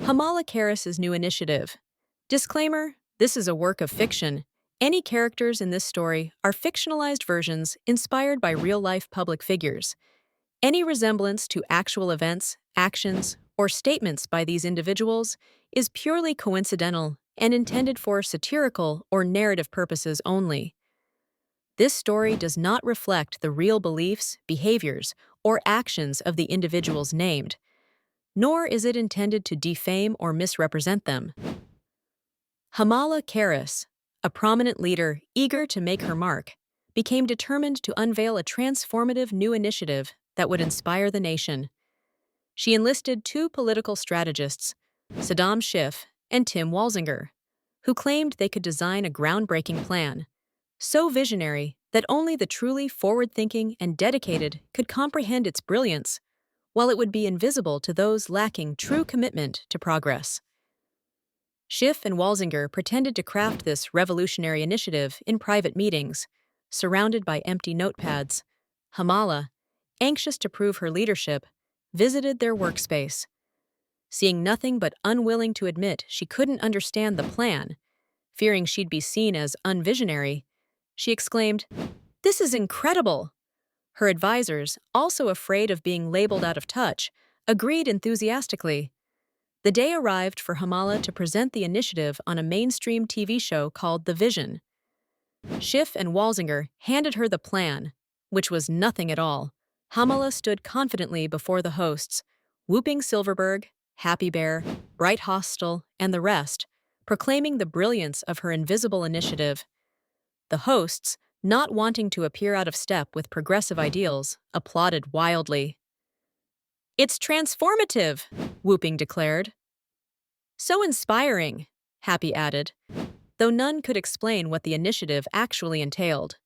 Kamala Harris's new initiative. Disclaimer: this is a work of fiction. Any characters in this story are fictionalized versions inspired by real-life public figures. Any resemblance to actual events, actions, or statements by these individuals is purely coincidental and intended for satirical or narrative purposes only. This story does not reflect the real beliefs, behaviors, or actions of the individuals named, nor is it intended to defame or misrepresent them. Kamala Harris, a prominent leader eager to make her mark, became determined to unveil a transformative new initiative that would inspire the nation. She enlisted two political strategists, Saddam Schiff and Tim Walzinger, who claimed they could design a groundbreaking plan, so visionary that only the truly forward-thinking and dedicated could comprehend its brilliance, while it would be invisible to those lacking true commitment to progress. Schiff and Walzinger pretended to craft this revolutionary initiative in private meetings, surrounded by empty notepads. Kamala, anxious to prove her leadership, visited their workspace. Seeing nothing but unwilling to admit she couldn't understand the plan, fearing she'd be seen as unvisionary, she exclaimed, "This is incredible!" Her advisors, also afraid of being labeled out of touch, agreed enthusiastically. The day arrived for Kamala to present the initiative on a mainstream TV show called The Vision. Schiff and Walzinger handed her the plan, which was nothing at all. Kamala stood confidently before the hosts, Whooping Silverberg, Happy Bear, Bright Hostel, and the rest, proclaiming the brilliance of her invisible initiative. The hosts, not wanting to appear out of step with progressive ideals, applauded wildly. "It's transformative," Whooping declared. "So inspiring," Happy added, though none could explain what the initiative actually entailed.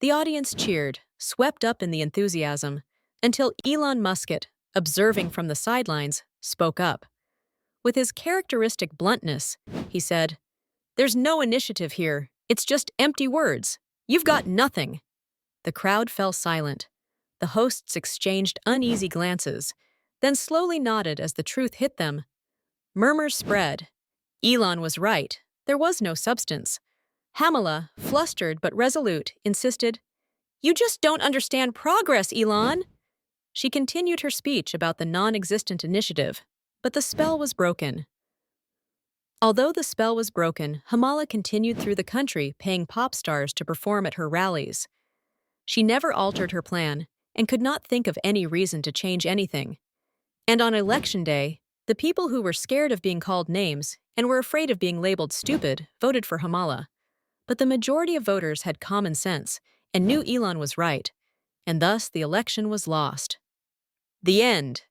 The audience cheered, swept up in the enthusiasm, until Elon Musk, observing from the sidelines, spoke up. With his characteristic bluntness, he said, "There's no initiative here. It's just empty words. You've got nothing." The crowd fell silent. The hosts exchanged uneasy glances, then slowly nodded as the truth hit them. Murmurs spread. Elon was right. There was no substance. Kamala, flustered but resolute, insisted, "You just don't understand progress, Elon." She continued her speech about the non-existent initiative, but the spell was broken. Although the spell was broken, Kamala continued through the country paying pop stars to perform at her rallies. She never altered her plan and could not think of any reason to change anything. And on election day, the people who were scared of being called names and were afraid of being labeled stupid voted for Kamala. But the majority of voters had common sense and knew Elon was right, and thus the election was lost. The end.